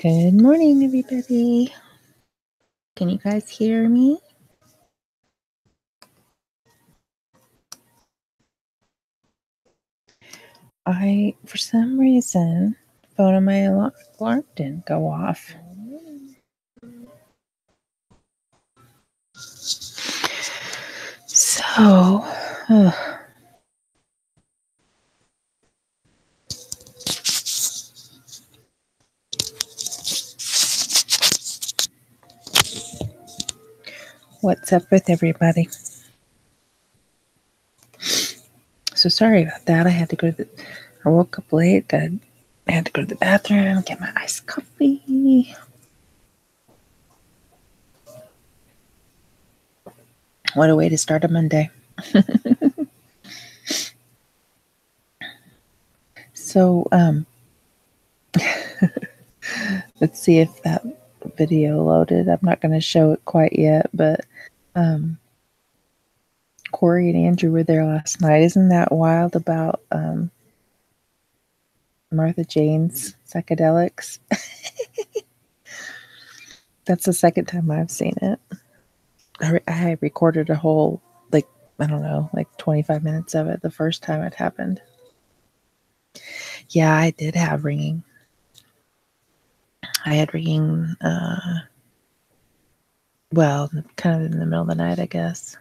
Good morning, everybody. Can you guys hear me? For some reason, the phone on my alarm didn't go off. So, what's up with everybody? So sorry about that. I woke up late. I had to go to the bathroom, get my iced coffee. What a way to start a Monday. So, let's see if that video loaded. I'm not going to show it quite yet, but Korrie and Andrew were there last night. Isn't that wild about Martha Jane's psychedelics? That's the second time I've seen it. I recorded a whole, 25 minutes of it the first time it happened. Yeah, I did have ringing. I had ringing, well, kind of in the middle of the night, I guess.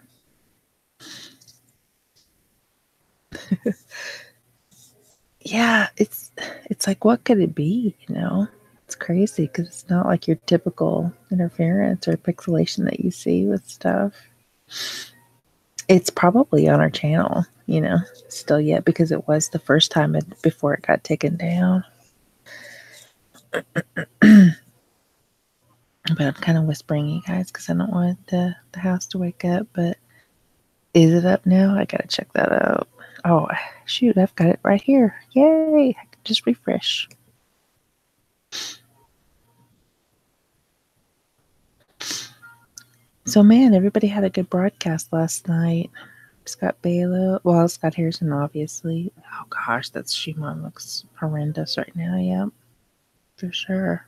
Yeah, it's like, what could it be, you know? It's crazy because it's not like your typical interference or pixelation that you see with stuff. It's probably on our channel, you know, still yet, because it was the first time before it got taken down. But I'm kind of whispering you guys because I don't want the house to wake up. But is it up now? I gotta check that out. Oh, shoot, I've got it right here. Yay! I can just refresh. So, man, everybody had a good broadcast last night. Scotty Baylo, well, Scott Harrison, obviously. Oh, gosh, that Shimon looks horrendous right now. Yep, for sure.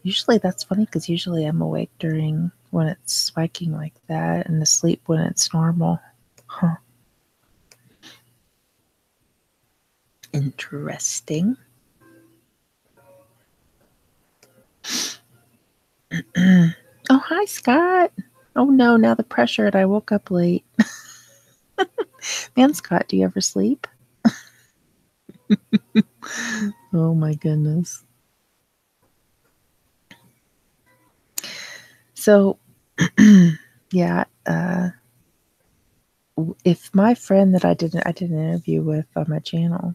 Usually that's funny because usually I'm awake during when it's spiking like that and asleep when it's normal. Huh. Interesting. Oh, hi, Scott. Oh, no, now the pressure and I woke up late. Man, Scott, do you ever sleep? Oh, my goodness. So, yeah, if my friend that I did an interview with on my channel,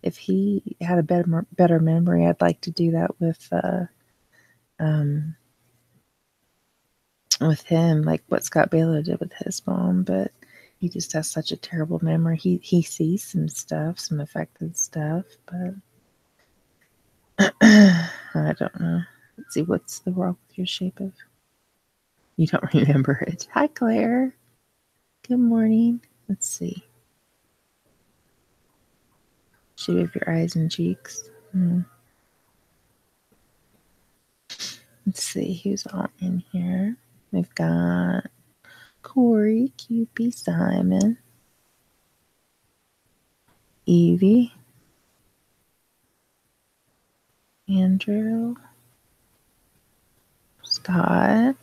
if he had a better memory, I'd like to do that with him, like what Scotty Baylo did with his mom. But he just has such a terrible memory. He sees some stuff, some affected stuff, but I don't know. Let's see, what's the wrong with your shape of? You don't remember it. Hi, Claire. Good morning. Let's see. Shape of your eyes and cheeks. Let's see who's all in here. We've got Korrie, QP, Simon, Evie, Andrew, Scott,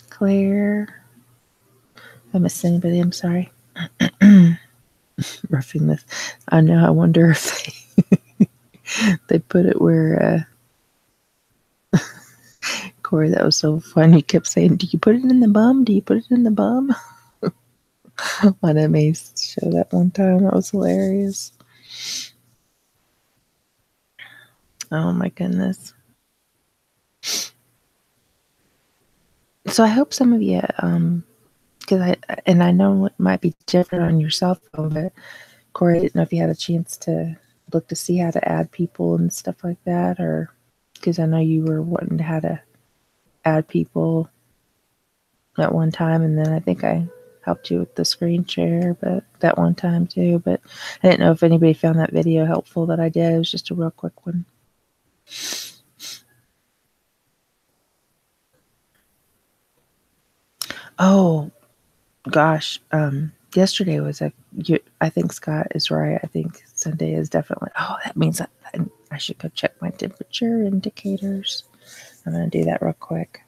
Claire. If I missed anybody, I'm sorry. Roughing this. I know, I wonder if they put it where Korrie, that was so fun. You kept saying, do you put it in the bum? Do you put it in the bum? On MA's show that one time. That was hilarious. Oh my goodness. So I hope some of you, because I know it might be different on your cell phone, but Korrie, I didn't know if you had a chance to look to see how to add people and stuff like that, or because I know you were wanting to how to add people at one time, and then I think I helped you with the screen share, but that one time too. But I didn't know if anybody found that video helpful that I did. It was just a real quick one. Oh gosh, yesterday was I think Scott is right. I think Sunday is definitely. Oh, that means I should go check my temperature indicators. I'm gonna do that real quick.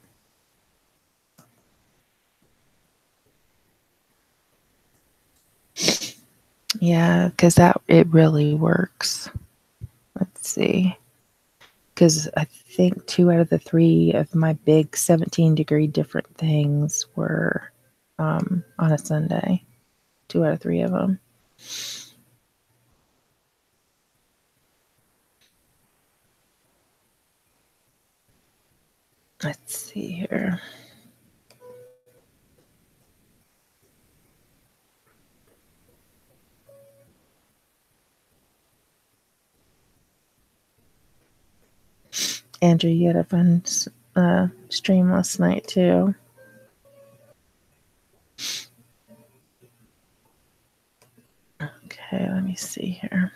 Yeah, because it really works. Let's see. Because I think 2 out of the 3 of my big 17-degree different things were on a Sunday. 2 out of 3 of them. Let's see here. Andrew, you had a fun stream last night too. Okay, let me see here.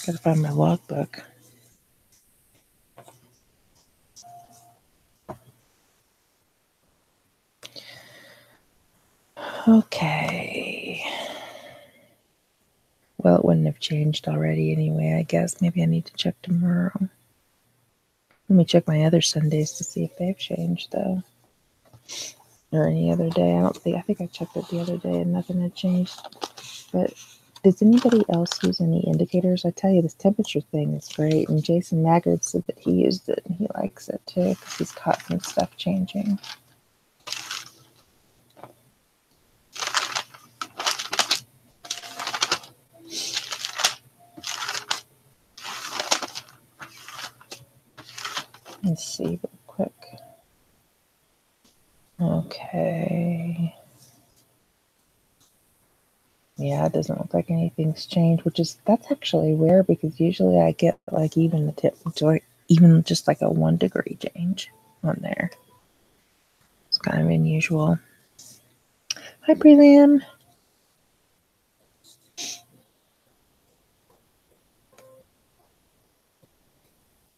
Gotta find my logbook. Okay. Well, it wouldn't have changed already anyway, I guess. Maybe I need to check tomorrow. Let me check my other Sundays to see if they've changed, though. Or any other day. I think I checked it the other day and nothing had changed. But does anybody else use any indicators? I tell you, this temperature thing is great. And Jason Maggard said that he used it and he likes it too because he's caught some stuff changing. Let's see real quick. Okay. Yeah, it doesn't look like anything's changed, that's actually rare because usually I get like even the tip, even just like a 1 degree change on there. It's kind of unusual. Hi, Prelim.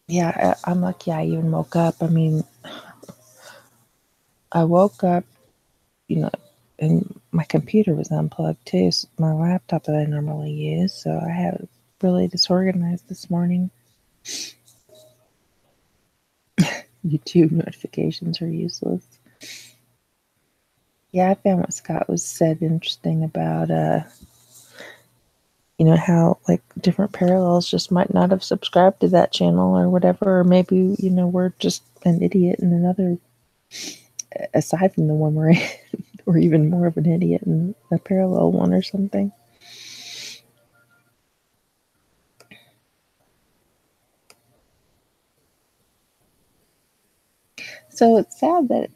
Yeah, I'm lucky I even woke up. I mean, I woke up, and my computer was unplugged too. So my laptop that I normally use, so I had really disorganized this morning. YouTube notifications are useless. Yeah, I found what Scott was said interesting about how like different parallels just might not have subscribed to that channel or whatever, or maybe we're just an idiot in another, aside from the one we're in, or even more of an idiot in a parallel one or something. So it's sad that,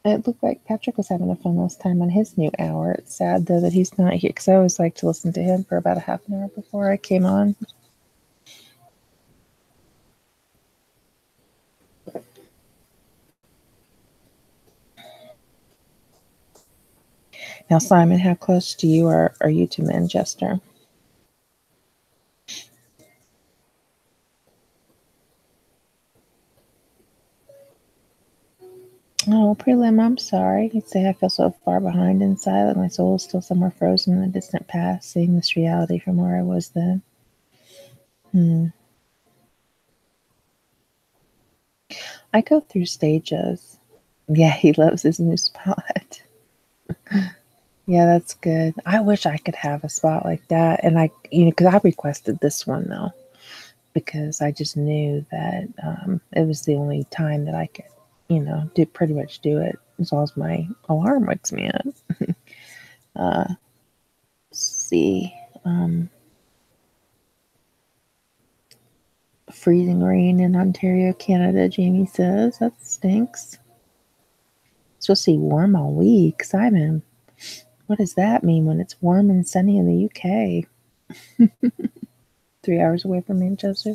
it looked like Patrick was having a fun last time on his new hour. It's sad, though, that he's not here, because I always like to listen to him for about a half an hour before I came on. Now, Simon, how close to you are you to Manchester? Oh, Prelim, I'm sorry. You'd say I feel so far behind inside, like my soul is still somewhere frozen in the distant past, seeing this reality from where I was then. I go through stages. Yeah, he loves his new spot. Yeah, that's good. I wish I could have a spot like that. And because I requested this one though, because I just knew that it was the only time that I could, pretty much do it as long as my alarm wakes me up. Let's see. Freezing rain in Ontario, Canada, Jamie says. That stinks. It's supposed to be warm all week. Simon, what does that mean when it's warm and sunny in the UK? 3 hours away from Manchester.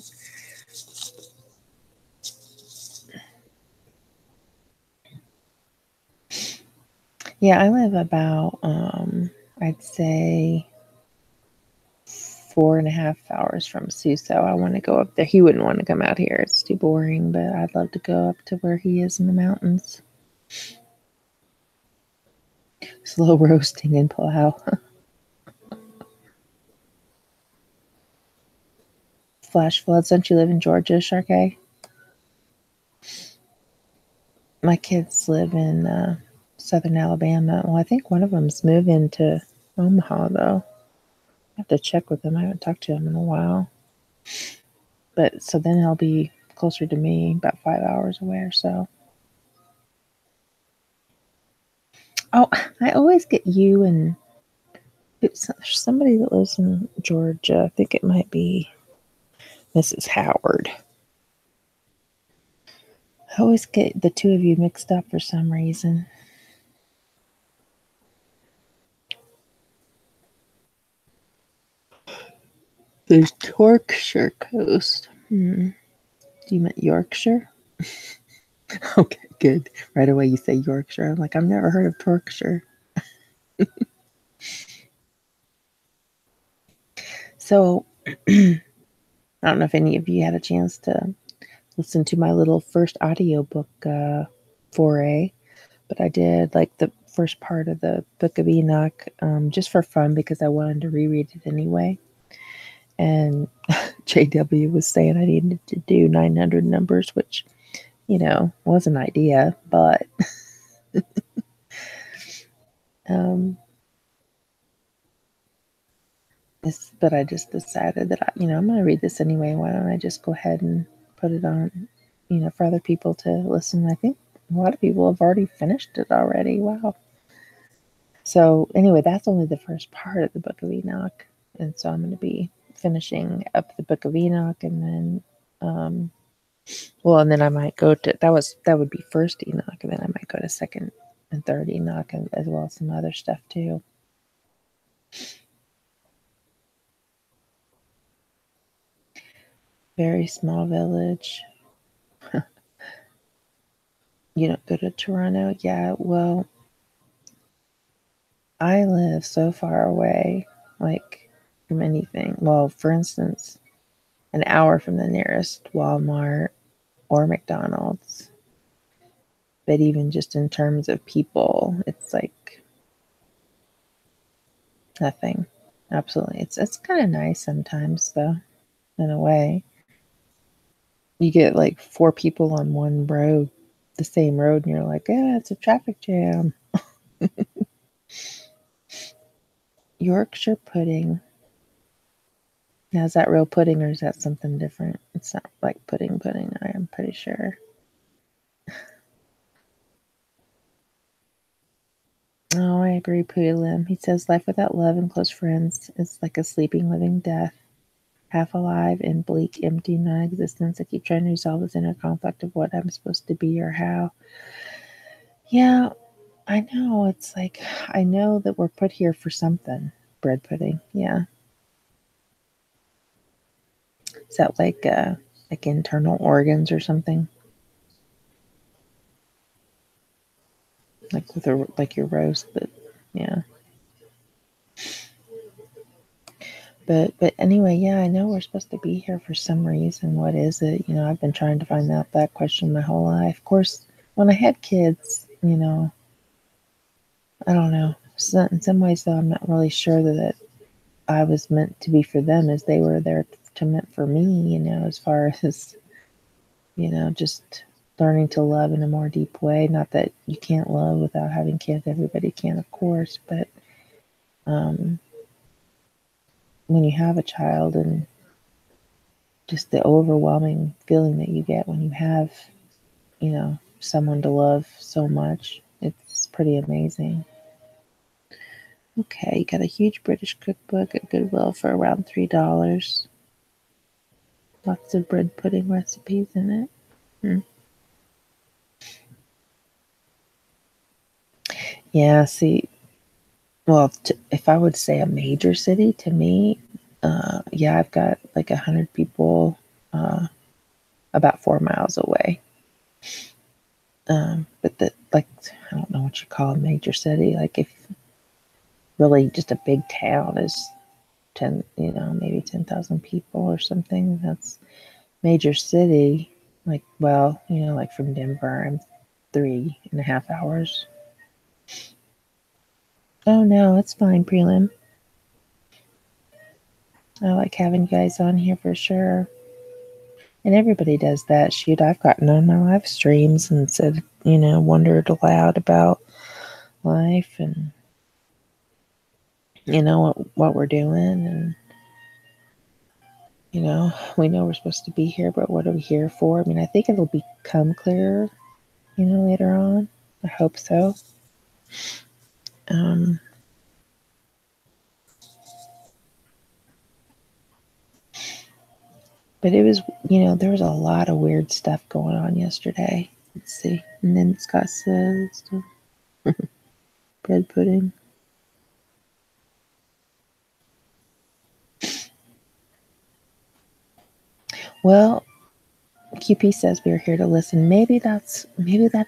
Yeah, I live about, I'd say 4.5 hours from Suso. I want to go up there. He wouldn't want to come out here. It's too boring, but I'd love to go up to where he is in the mountains. Slow roasting and plow. Flash floods. Don't you live in Georgia, Sharkay? My kids live in southern Alabama. Well, I think one of them's moving to Omaha, though. I have to check with him. I haven't talked to him in a while. But so then he'll be closer to me, about 5 hours away or so. Oh, I always get you and there's somebody that lives in Georgia. I think it might be Mrs. Howard. I always get the two of you mixed up for some reason. The Yorkshire coast. You meant Yorkshire? Okay, good. Right away you say Yorkshire. I'm like, I've never heard of Yorkshire. So, I don't know if any of you had a chance to listen to my little first audiobook foray, but I did like the first part of the Book of Enoch just for fun because I wanted to reread it anyway. And JW was saying I needed to do 900 numbers, which, you know, was an idea, but but I just decided that I'm going to read this anyway. Why don't I just go ahead and put it on, for other people to listen? I think a lot of people have already finished it already. Wow. So anyway, that's only the first part of the Book of Enoch, and so I'm going to be finishing up the Book of Enoch, and then, and then I might go to that would be first Enoch, and then I might go to second and third Enoch, and as well as some other stuff too. Very small village. You don't go to Toronto? Yeah, well, I live so far away, like from anything. Well, for instance, an hour from the nearest Walmart or McDonald's. But even just in terms of people, it's like nothing. Absolutely. It's kind of nice sometimes, though, in a way. You get like 4 people on one road, the same road, and you're like, yeah, it's a traffic jam. Yorkshire pudding. Now, is that real pudding or is that something different? It's not like pudding, I am pretty sure. Oh, I agree, PoppieElm. He says life without love and close friends is like a sleeping, living death. Half alive in bleak, empty non-existence. I keep trying to resolve this inner conflict of what I'm supposed to be or how. Yeah, I know. It's like, I know that we're put here for something. Bread pudding, yeah. Is that like internal organs or something? Like with like your roast, but yeah. But anyway, yeah, I know we're supposed to be here for some reason. What is it? I've been trying to find out that question my whole life. Of course, when I had kids, I don't know. So, in some ways, though, I'm not really sure that I was meant to be for them as they were there to meant for me. As far as just learning to love in a more deep way. Not that you can't love without having kids. Everybody can, of course, but when you have a child and just the overwhelming feeling that you get when you have, someone to love so much, it's pretty amazing. Okay, you got a huge British cookbook at Goodwill for around $3. Lots of bread pudding recipes in it. Yeah, see, well, if I would say a major city to me, yeah, I've got like 100 people about 4 miles away. but like, I don't know what you call a major city. Like, if really just a big town is 10, maybe 10,000 people or something, that's major city. Like, well, like from Denver, I'm 3.5 hours. Oh no, it's fine, prelim. I like having you guys on here for sure. And everybody does that. Shoot, I've gotten on my live streams and said, wondered aloud about life and, what we're doing. And, we know we're supposed to be here, but what are we here for? I mean, I think it'll become clearer, later on. I hope so. But it was, there was a lot of weird stuff going on yesterday. Let's see. And then Scott says, bread pudding. Well, QP says we are here to listen. Maybe that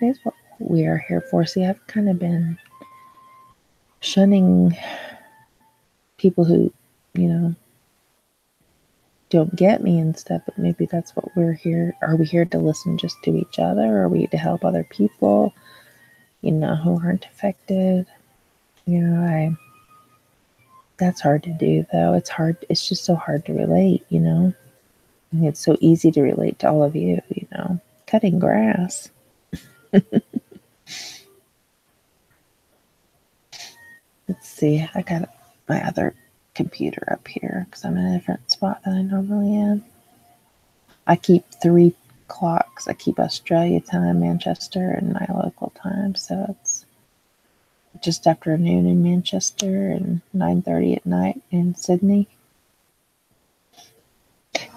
is what we are here for. See, I've kind of been shunning people who, don't get me and stuff, but maybe that's what we're here. Are we here to listen just to each other? Or are we to help other people, who aren't affected? That's hard to do though. It's hard. It's just so hard to relate, And it's so easy to relate to all of you, cutting grass. Let's see. I got my other computer up here because I'm in a different spot than I normally am. I keep 3 clocks. I keep Australia time, Manchester, and my local time. So it's just after noon in Manchester and 9:30 at night in Sydney.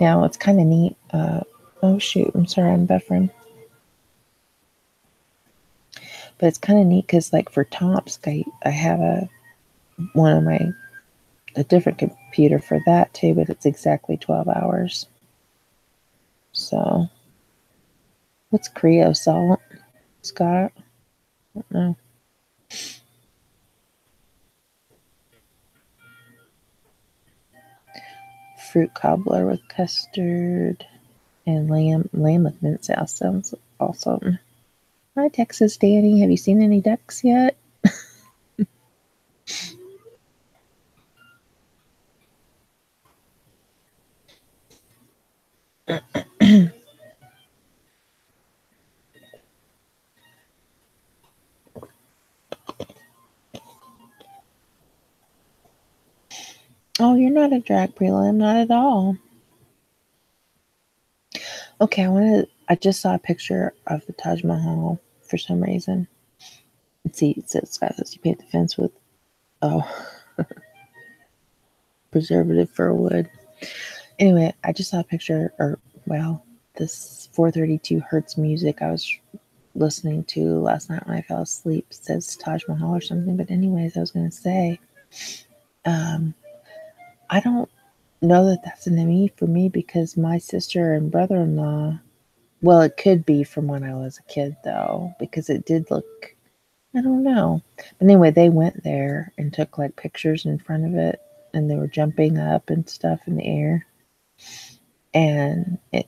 Now it's kind of neat. Oh shoot! I'm sorry, I'm buffering. But it's kind of neat because, like, for Tomsk, I have a different computer for that too, but it's exactly 12 hours. So, what's creosote, Scott? I don't know. Fruit cobbler with custard and lamb with mint sauce sounds awesome. Hi, Texas Danny. Have you seen any ducks yet? Oh, you're not a drag prelim, not at all. Okay, I just saw a picture of the Taj Mahal for some reason. Let's see, it says, Scott says you paint the fence with, preservative fir wood. Anyway, I just saw a picture, this 432 hertz music I was listening to last night when I fell asleep says Taj Mahal or something. But anyways, I was going to say, I don't know that that's an ME for me because my sister and brother-in-law, well, it could be from when I was a kid though, because it did look, I don't know. But anyway, they went there and took like pictures in front of it and they were jumping up and stuff in the air. And it,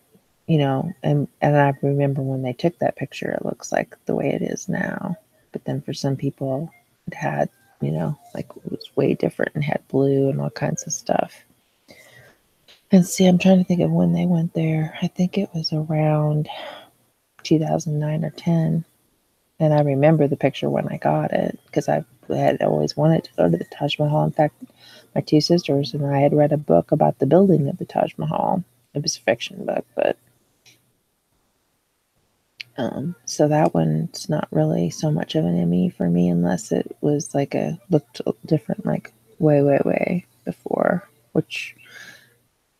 and I remember when they took that picture, it looks like the way it is now. But then for some people, it had, like it was way different and had blue and all kinds of stuff. And see, I'm trying to think of when they went there. I think it was around 2009 or 10. And I remember the picture when I got it because I had always wanted to go to the Taj Mahal. In fact, my 2 sisters and I had read a book about the building of the Taj Mahal. It was a fiction book, but so that one's not really so much of an ME for me unless it was like looked different, like way before, which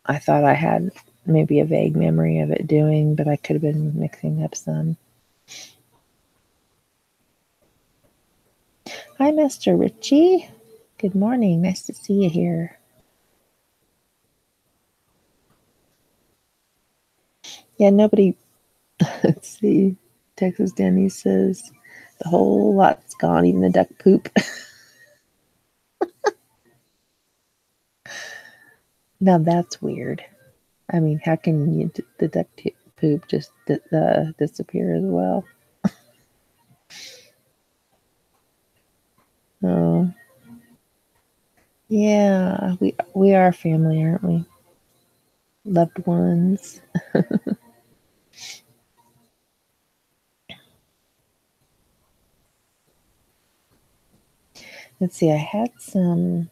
I thought I had maybe a vague memory of it doing, but I could have been mixing up some. Hi, Mr. Richie. Good morning. Nice to see you here. Yeah, nobody. Let's see. Texas Danny says The whole lot's gone, even the duck poop. Now that's weird. I mean, how can the duck poop just disappear as well? Oh, yeah, we are family, aren't we? Loved ones. Let's see. I had some.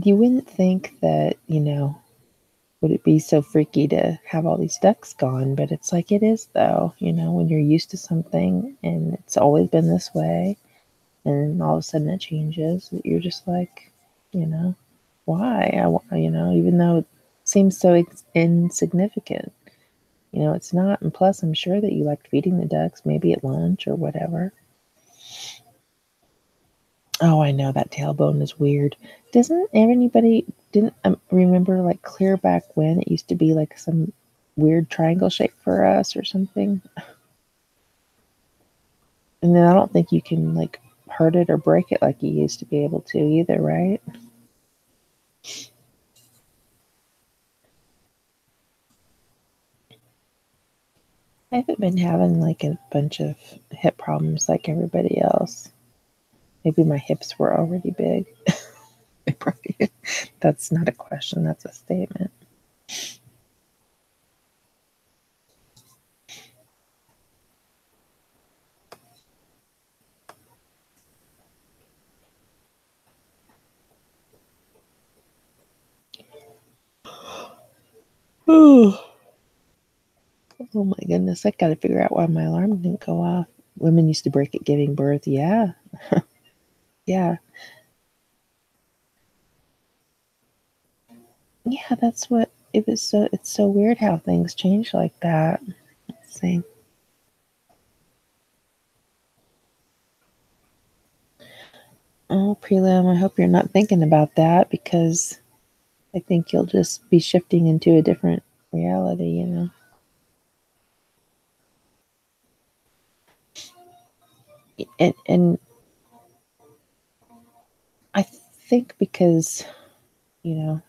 You wouldn't think that, would it be so freaky to have all these ducks gone? But it's like it is, though. When you're used to something and it's always been this way, and all of a sudden it changes, you're just like, why? Even though it seems so insignificant, it's not. And plus, I'm sure that you liked feeding the ducks, maybe at lunch or whatever. Oh, I know that tailbone is weird. Doesn't anybody didn't remember like clear back when it used to be like some weird triangle shape for us or something? And then I don't think you can like hurt it or break it like you used to be able to either, right? I haven't been having like a bunch of hip problems like everybody else. Maybe my hips were already big. That's not a question, that's a statement. Oh my goodness, I gotta figure out why my alarm didn't go off. Women used to break it giving birth. Yeah. Yeah. Yeah, that's what it was. It's so weird how things change like that. Let's see. Oh, prelim, I hope you're not thinking about that because I think you'll just be shifting into a different reality. And I think because, you know,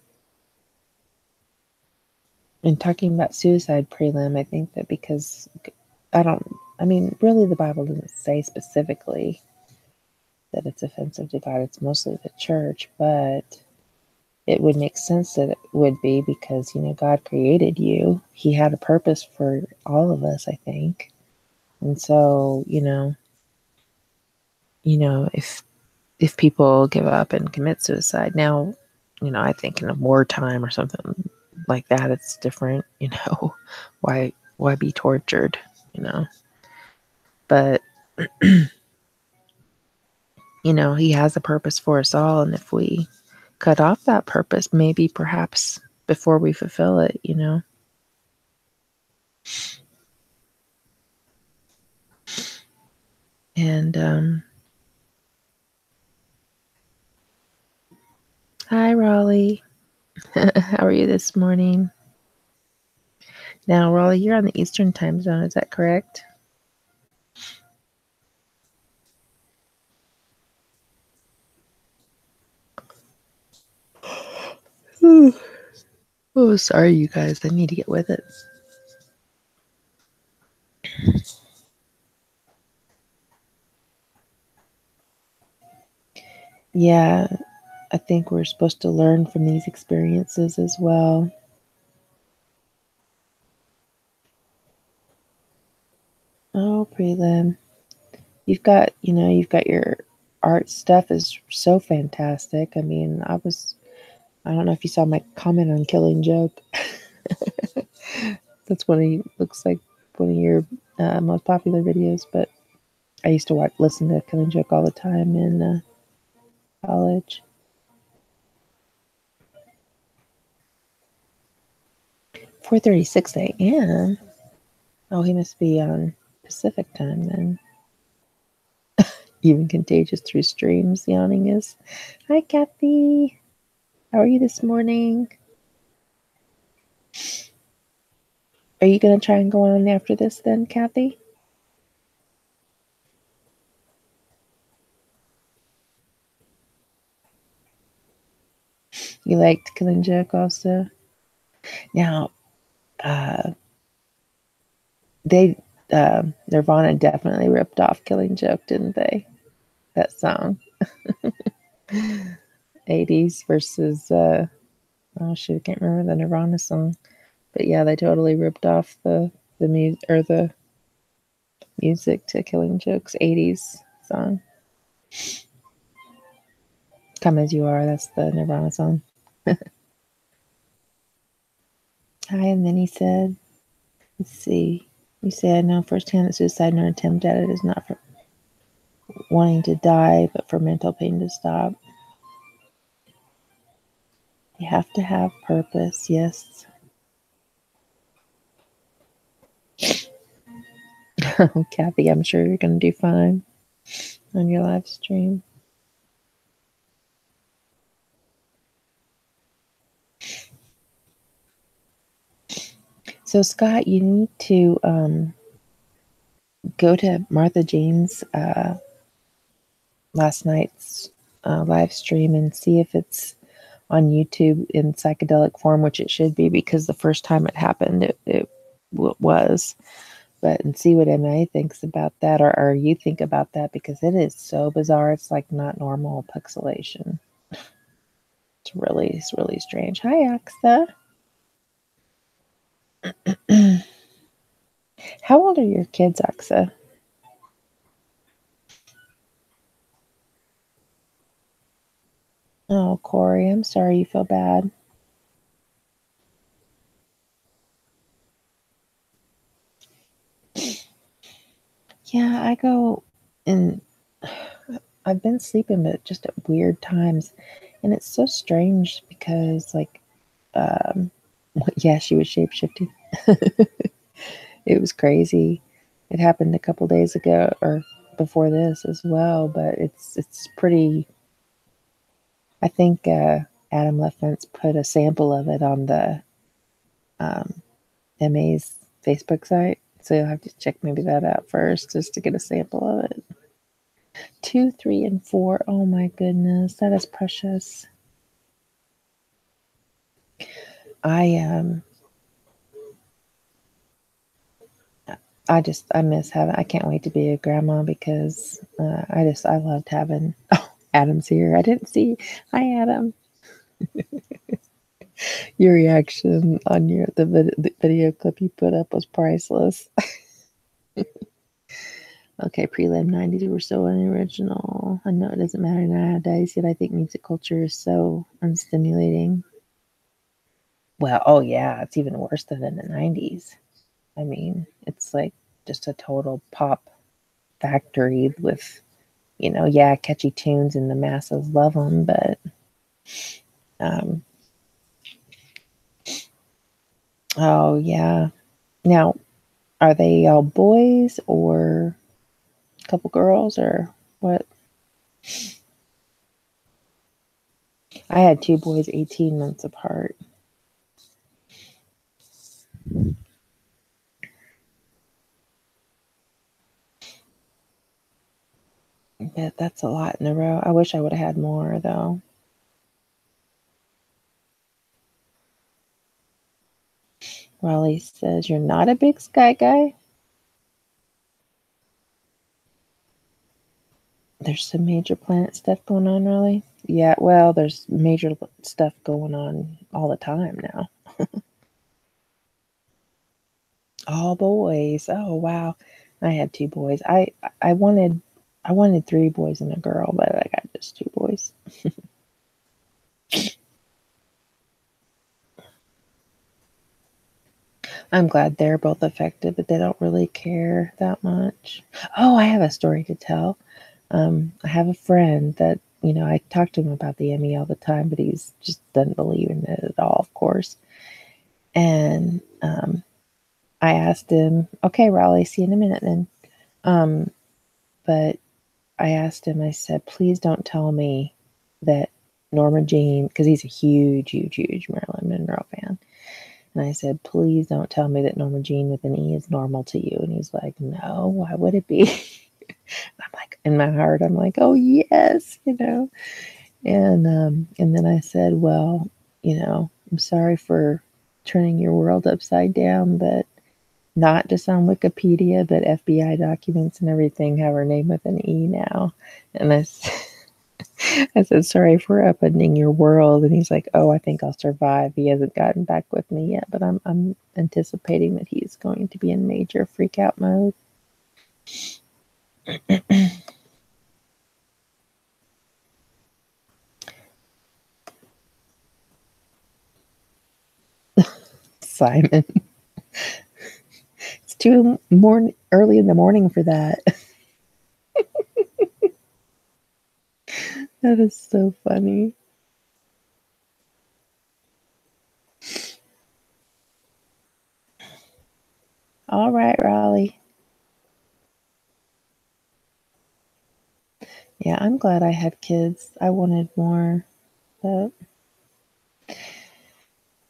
in talking about suicide prelim, I think that because I mean, really the Bible doesn't say specifically that it's offensive to God. It's mostly the church, but it would make sense that it would be because, God created you. He had a purpose for all of us, I think. And so, if people give up and commit suicide now, I think in a wartime or something like that, it's different, why be tortured, but he has a purpose for us all, and if we cut off that purpose, maybe perhaps before we fulfill it. And hi, Raleigh. How are you this morning? Now, Raleigh, you're on the Eastern time zone. Is that correct? Oh, sorry, you guys. I need to get with it. Yeah, I think we're supposed to learn from these experiences as well. Oh, prelim. You've got your art stuff is so fantastic. I mean, I don't know if you saw my comment on Killing Joke. That's looks like one of your most popular videos, but I used to listen to Killing Joke all the time in college. 4:36 a.m. Oh, he must be on Pacific time then. Even contagious through streams, yawning is. Hi, Kathy. How are you this morning? Are you going to try and go on after this then, Kathy? You liked Killing Joke also? Now, they Nirvana definitely ripped off Killing Joke, didn't they? That song. 80s versus oh shoot, I can't remember the Nirvana song. But yeah, they totally ripped off the music or the music to Killing Joke's 80s song. Come As You Are, that's the Nirvana song. Hi, and then he said, let's see. You say I know firsthand that suicide and attempt at it is not for wanting to die, but for mental pain to stop. You have to have purpose, yes. Oh, Kathy, I'm sure you're going to do fine on your live stream. So, Scott, you need to go to Martha Jane's last night's live stream and see if it's on YouTube in psychedelic form, which it should be because the first time it happened, it was. But and see what MA thinks about that, or you think about that, because it is so bizarre. It's like not normal pixelation. It's really strange. Hi, Aqsa. How old are your kids, Aqsa? Oh, Korrie, I'm sorry you feel bad. Yeah, I go and I've been sleeping, but just at weird times. And it's so strange because, like, yeah, she was shapeshifting. It was crazy. It happened a couple days ago or before this as well, but it's pretty. I think Adam Lefence put a sample of it on the MA's Facebook site, so you'll have to check maybe that out first just to get a sample of it. 2, 3, and 4. Oh my goodness, that is precious. I I miss having. I can't wait to be a grandma because I loved having. Oh, Adam's here. I didn't see. Hi, Adam. Your reaction on the video clip you put up was priceless. Okay, prelim 90s were so unoriginal. I know it doesn't matter nowadays, yet I think music culture is so unstimulating. Well, oh yeah, it's even worse than in the 90s. I mean, it's like just a total pop factory with, yeah, catchy tunes and the masses love them, but um, oh yeah. Now, are they all boys or a couple girls or what? I had two boys 18 months apart. But that's a lot in a row. I wish I would have had more though. Raleigh says, "You're not a big sky guy?" There's some major planet stuff going on, Raleigh. Yeah, well, there's major stuff going on all the time now. All boys. Oh wow. I had two boys. I wanted I wanted three boys and a girl, but I got just two boys. I'm glad they're both affected, but they don't really care that much. Oh, I have a story to tell. I have a friend that, I talk to him about the ME all the time, but he's just doesn't believe in it at all, of course. And I asked him, okay, Raleigh, see you in a minute then. But I asked him, I said, please don't tell me that Norma Jean, because he's a huge, huge, huge Marilyn Monroe fan. And I said, please don't tell me that Norma Jean with an E is normal to you. And he's like, no, why would it be? I'm like, in my heart, I'm like, oh, yes, you know. And then I said, well, you know, I'm sorry for turning your world upside down, but not just on Wikipedia, but FBI documents and everything have her name with an E now. And I said, sorry for upending your world. And he's like, oh, I think I'll survive. He hasn't gotten back with me yet, but I'm anticipating that he's going to be in major freak out mode. Simon. It's too early in the morning for that. That is so funny. All right, Raleigh. Yeah, I'm glad I had kids. I wanted more, but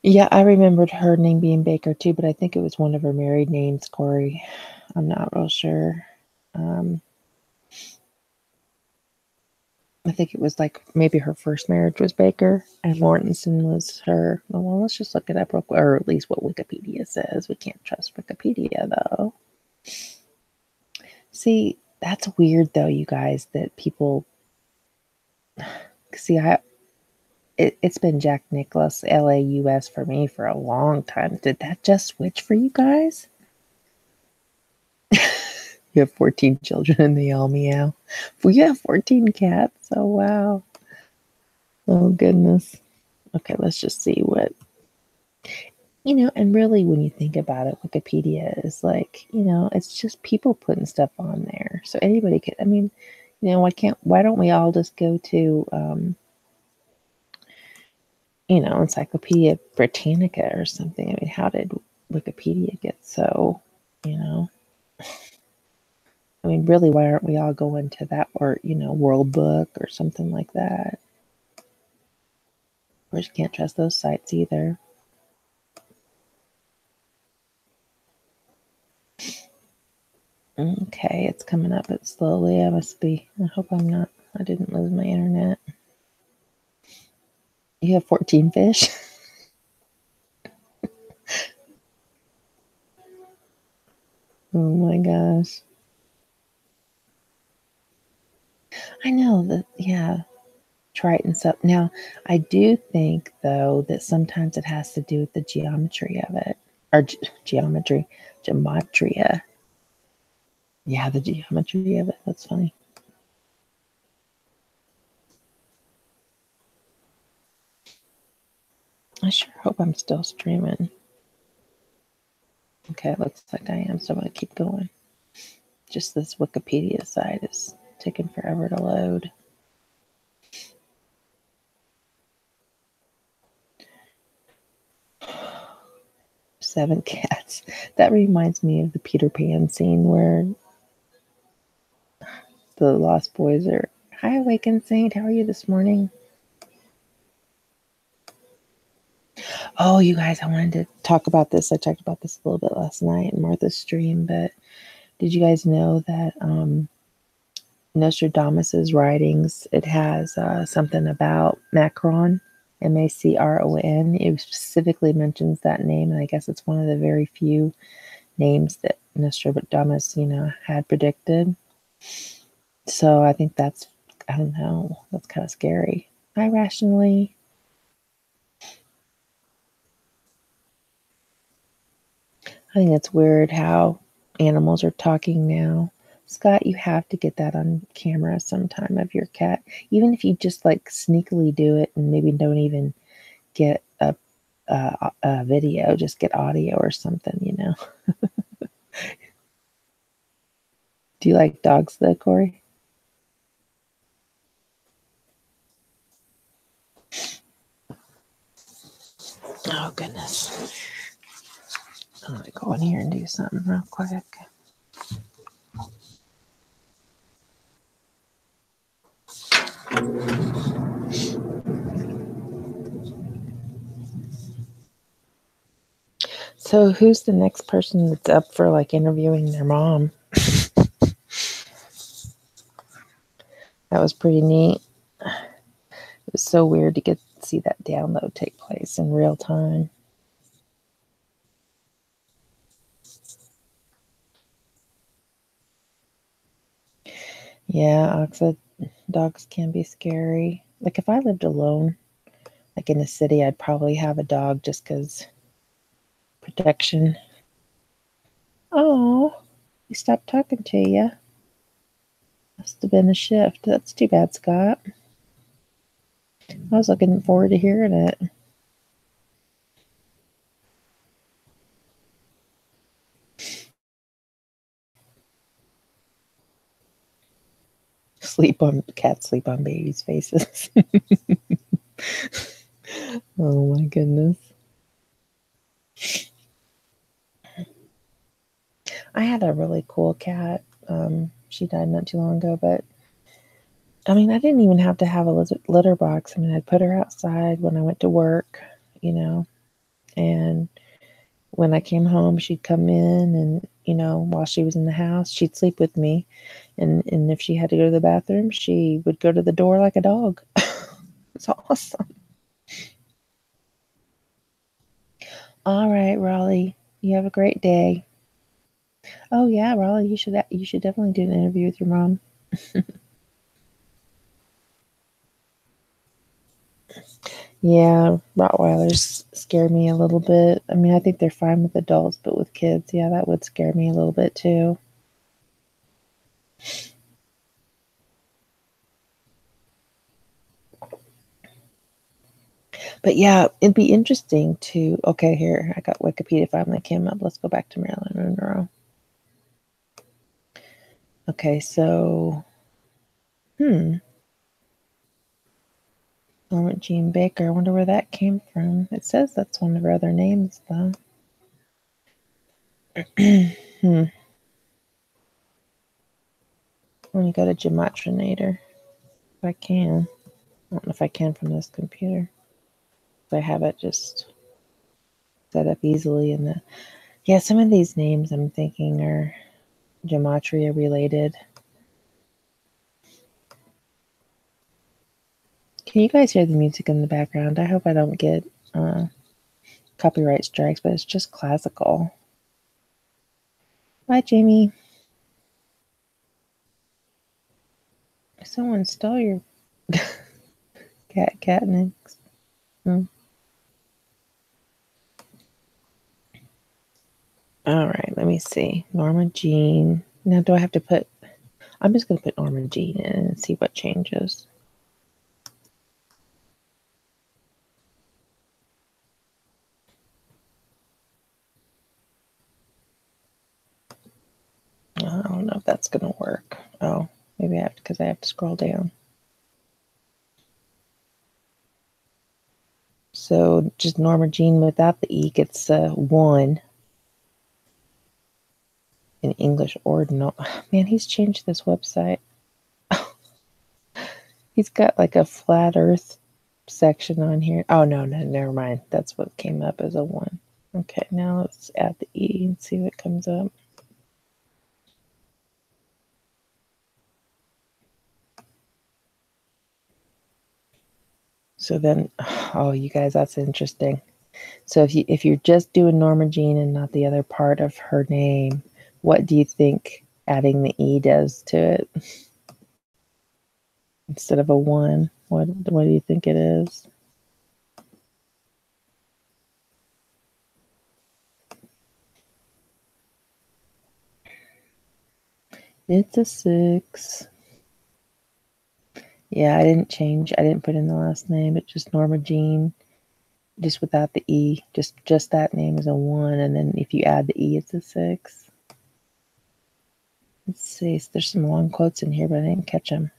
yeah, I remembered her name being Baker too, but I think it was one of her married names, Korrie. I'm not real sure. I think it was like maybe her first marriage was Baker and Mortensen was her. Well, let's just look it up real quick, or at least what Wikipedia says. We can't trust Wikipedia though. See, that's weird though, you guys, that people see. It's been Jack Nicklaus, LAUS for me for a long time. Did that just switch for you guys? You have 14 children and they all meow. We have 14 cats. Oh, wow. Oh, goodness. Okay, let's just see what, you know, and really when you think about it, Wikipedia is like, you know, it's just people putting stuff on there. So anybody could, I mean, you know, why don't we all just go to, you know, Encyclopedia Britannica or something? I mean, how did Wikipedia get so, you know? I mean, really, why aren't we all going to that, or, you know, World Book or something like that? Of course, you can't trust those sites either. Okay, it's coming up it slowly. I hope I didn't lose my internet. You have 14 fish? Oh my gosh. I know that, yeah, Triton stuff. Now, I do think, though, that sometimes it has to do with the geometry of it. Or gematria. Yeah, the geometry of it. That's funny. I sure hope I'm still streaming. Okay, it looks like I am, so I'm going to keep going. Just this Wikipedia site is taking forever to load. Seven cats. That reminds me of the Peter Pan scene where the Lost Boys are, hi, Awakened Saint, how are you this morning? Oh, you guys, I wanted to talk about this. I talked about this a little bit last night in Martha's stream, but did you guys know that Nostradamus's writings, it has something about Macron, Macron. It specifically mentions that name, and I guess it's one of the very few names that Nostradamus, you know, had predicted. So I think that's, I don't know, that's kind of scary. I rationally. I think it's weird how animals are talking now. Scott, you have to get that on camera sometime of your cat. Even if you just like sneakily do it and maybe don't even get a video, just get audio or something, you know. Do you like dogs though, Korrie? Oh, goodness. I'm going to go in here and do something real quick. So who's the next person that's up for like interviewing their mom? That was pretty neat. It was so weird to get to see that download take place in real time. Yeah, Aqsa, dogs can be scary. Like if I lived alone, like in the city, I'd probably have a dog just because protection. Oh, he stopped talking to you. Must have been a shift. That's too bad, Scott. I was looking forward to hearing it. Cats sleep on babies' faces. Oh my goodness. I had a really cool cat. She died not too long ago, but I mean, I didn't even have to have a litter box. I mean, I'd put her outside when I went to work, and when I came home, she'd come in and, while she was in the house, she'd sleep with me. And if she had to go to the bathroom, she would go to the door like a dog. It's awesome. All right, Raleigh, you have a great day. Oh yeah, Raleigh, you should definitely do an interview with your mom. Yeah, Rottweilers scare me a little bit. I mean, I think they're fine with adults, but with kids, yeah, that would scare me a little bit too. But yeah, it'd be interesting to. Okay, here I got Wikipedia finally came up. Let's go back to Marilyn Monroe. Okay, so Laurent Jean Baker. I wonder where that came from. It says that's one of her other names, though. Let me go to Gematrinator if I can. I don't know if I can from this computer. I have it just set up easily in the. Yeah, some of these names I'm thinking are gematria related. Can you guys hear the music in the background? I hope I don't get copyright strikes, but it's just classical. Bye, Jamie. Someone stole your catnip. All right, let me see. Norma Jean. Now, do I have to put? I'm just going to put Norma Jean in and see what changes. I don't know if that's going to work. Oh, maybe I have to because I have to scroll down. So just Norma Jean without the E gets 1 in English ordinal. Man, he's changed this website. He's got like a flat Earth section on here. Oh no, never mind. That's what came up as a 1. Okay, now let's add the E and see what comes up. So then, oh, you guys, that's interesting. So if you're just doing Norma Jean and not the other part of her name, what do you think adding the E does to it instead of a 1? What do you think it is? It's a 6. Yeah, I didn't change. I didn't put in the last name. It's just Norma Jean, just without the E. Just that name is a 1, and then if you add the E, it's a 6. Let's see. There's some long quotes in here, but I didn't catch them.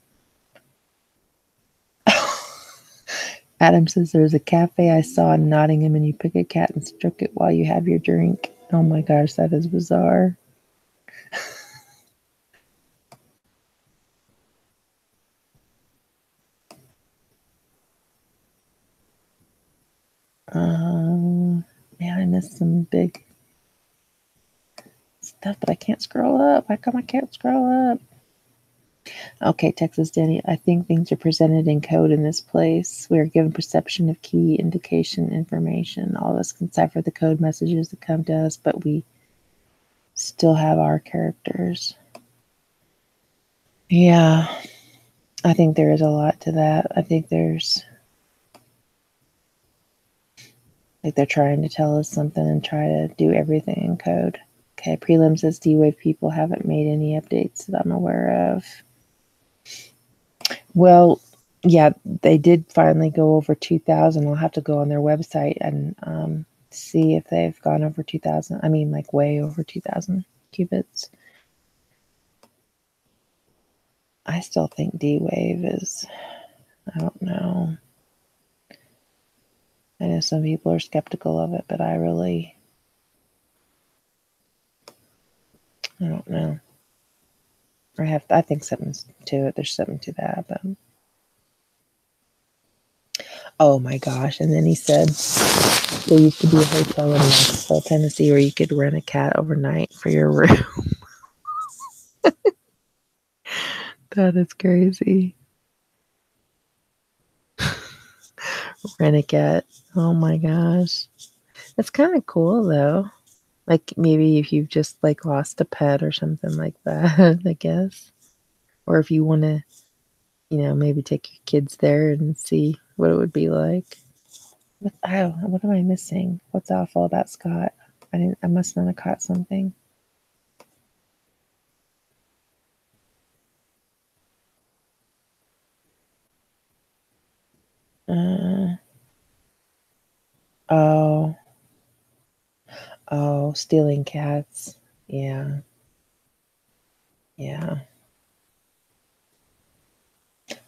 Adam says there's a cafe I saw in Nottingham, and you pick a cat and stroke it while you have your drink. Oh my gosh, that is bizarre. Man, I missed some big stuff, but I can't scroll up. How come I can't scroll up? Okay, Texas Danny, I think things are presented in code in this place. We are given perception of key indication information. All of us can cipher the code messages that come to us, but we still have our characters. Yeah, I think there is a lot to that. I think there's, like, they're trying to tell us something and try to do everything in code. Okay, Prelim says D-Wave people haven't made any updates that I'm aware of. Well, yeah, they did finally go over 2,000. I'll have to go on their website and see if they've gone over 2,000. I mean, like way over 2,000 qubits. I still think D-Wave is, I don't know. I know some people are skeptical of it, but I don't know. I think something's to it. There's something to that, but oh my gosh. And then he said there used to be a hotel in Knoxville, Tennessee, where you could rent a cat overnight for your room. That is crazy. Rent a cat. Oh my gosh. It's kind of cool though. Like maybe if you've just like lost a pet or something like that, I guess. Or if you want to, maybe take your kids there and see what it would be like. What am I missing? What's awful about Scott? I must not have caught something. Oh, stealing cats. Yeah. Yeah.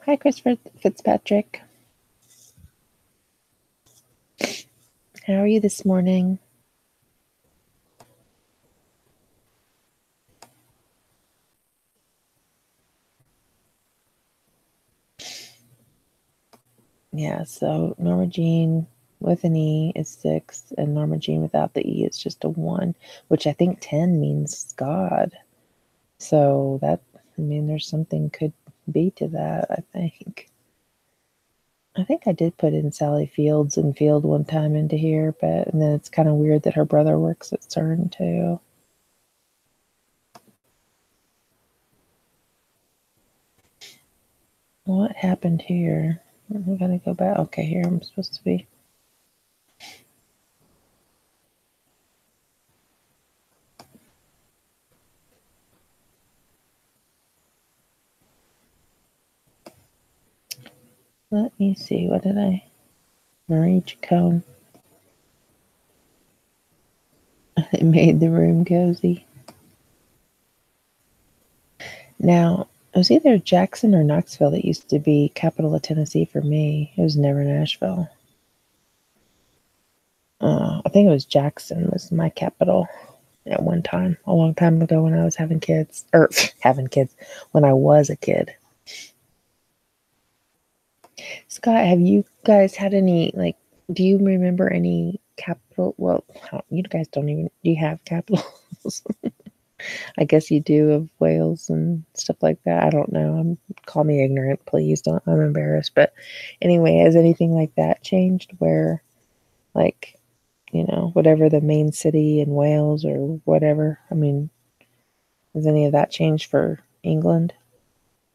Hi, Christopher Fitzpatrick. How are you this morning? Yeah, so Norma Jean with an E is 6, and Norma Jean without the E is just a 1, which I think 10 means God. So there's something could be to that, I think. I think I did put in Sally Fields and Field one time into here, and then it's kind of weird that her brother works at CERN too. What happened here? I'm gonna go back. Okay, here I'm supposed to be. Let me see. What did I? Marie Chacon. It made the room cozy. Now, it was either Jackson or Knoxville that used to be capital of Tennessee for me. It was never Nashville. I think it was Jackson was my capital at one time, a long time ago when I was having kids. Or having kids, when I was a kid. Scott, have you guys had any, like, do you remember any capital? Well, you guys don't even, do you have capitals? I guess you do, of Wales and stuff like that. I don't know. Call me ignorant, please. I'm embarrassed. But anyway, has anything like that changed where, like, whatever the main city in Wales or whatever? I mean, has any of that changed for England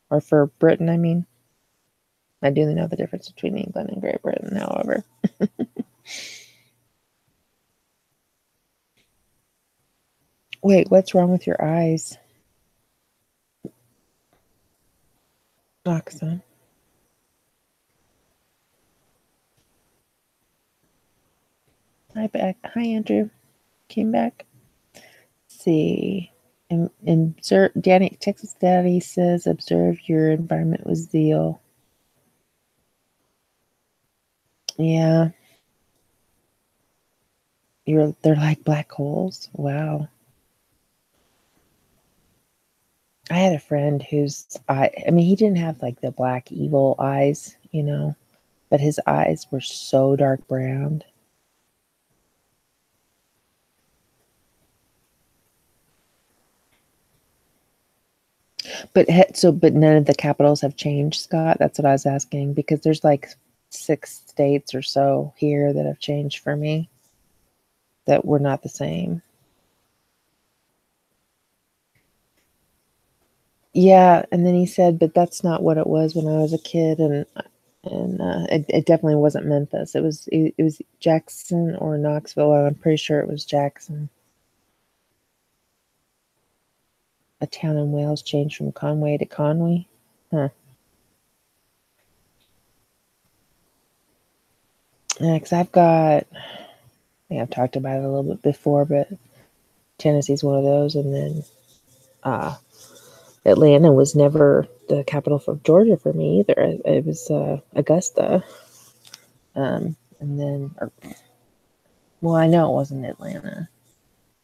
or for Britain? I mean, I do know the difference between England and Great Britain, however. Wait, what's wrong with your eyes? Aqsa. Hi, back. Hi, Andrew. Came back. Let's see. And Danny, Texas Daddy says, observe your environment with zeal. Yeah. They're like black holes. Wow. I had a friend whose I mean, he didn't have like the black evil eyes, but his eyes were so dark brown. But none of the capitals have changed, Scott? That's what I was asking, because there's like 6 states or so here that have changed for me that were not the same. Yeah, and then he said, but that's not what it was when I was a kid, and it definitely wasn't Memphis. It was Jackson or Knoxville. I'm pretty sure it was Jackson. A town in Wales changed from Conway to Conway. Huh. Yeah, because I think I've talked about it a little bit before, but Tennessee's one of those, and then Atlanta was never the capital for Georgia for me either. It was Augusta, and then, well, I know it wasn't Atlanta,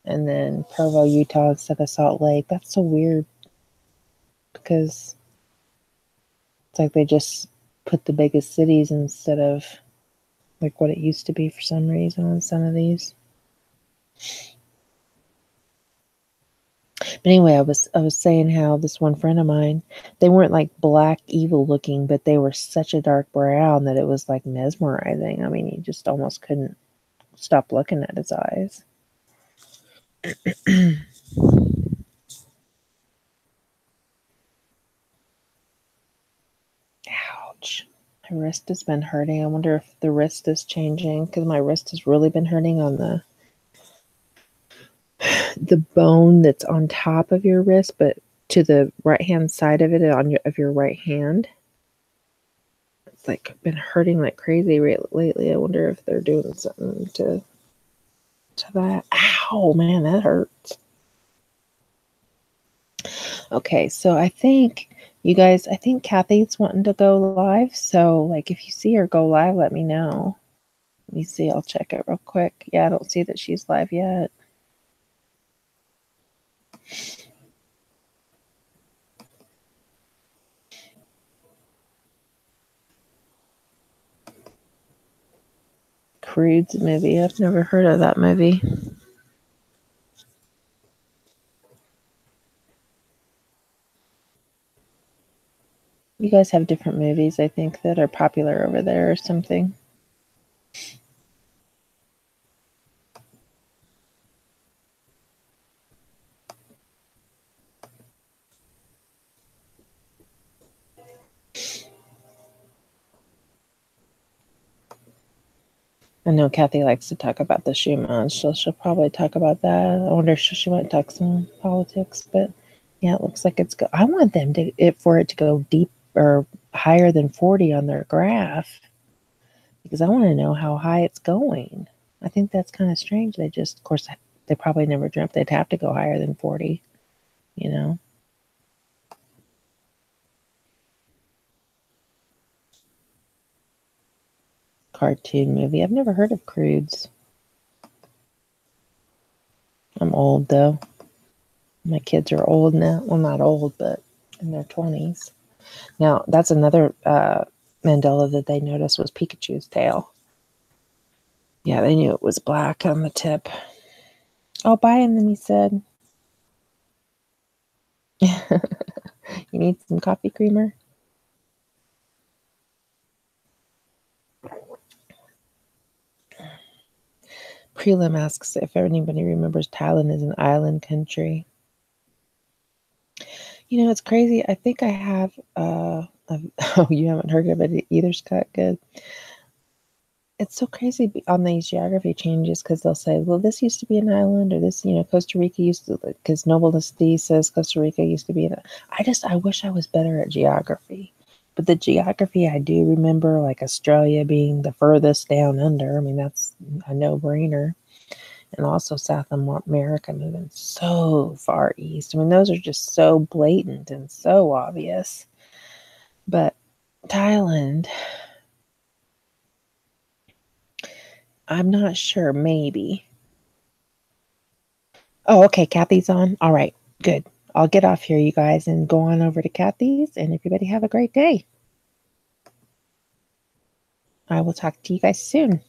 and then Provo, Utah instead of Salt Lake. That's so weird because it's like they just put the biggest cities instead of like what it used to be for some reason on some of these. But anyway, I was saying how this one friend of mine, they weren't like black evil looking, but they were such a dark brown that it was like mesmerizing. I mean, you just almost couldn't stop looking at his eyes. Ouch. My wrist has been hurting. I wonder if the wrist is changing because my wrist has really been hurting on the bone that's on top of your wrist, but to the right hand side of it of your right hand. It's like been hurting like crazy lately. I wonder if they're doing something to that. Ow, man, that hurts. Okay, so I think you guys, I think Kathy's wanting to go live. So like if you see her go live, let me know. Let me see, I'll check it real quick. Yeah, I don't see that she's live yet. Crude's movie. I've never heard of that movie. You guys have different movies, I think, that are popular over there or something. I know Kathy likes to talk about the Schumann, so she'll probably talk about that. I wonder if she might talk some politics, but yeah, it looks like it's go. I want them for it to go deep or higher than 40 on their graph because I want to know how high it's going. I think that's kind of strange. Of course, they probably never dreamt they'd have to go higher than 40, you know? Cartoon movie. I've never heard of Crudes. I'm old though. My kids are old now. Well, not old, but in their 20s. Now, that's another Mandela that they noticed was Pikachu's tail. Yeah, they knew it was black on the tip. Oh, bye, and then he said, you need some coffee creamer? Prelim asks if anybody remembers Thailand is an island country. You know, it's crazy. I think I have, oh, you haven't heard of it either, Scott? Good. It's so crazy on these geography changes because they'll say, well, this used to be an island, or this, Costa Rica used to, because Novelist D says Costa Rica used to be I wish I was better at geography. But the geography I do remember, like Australia being the furthest down under, I mean, that's a no-brainer. And also South America moving so far east. I mean, those are just so blatant and so obvious. But Thailand, I'm not sure, maybe. Oh, okay, Kathy's on. All right, good. I'll get off here, you guys, and go on over to Kathy's, and everybody have a great day. I will talk to you guys soon.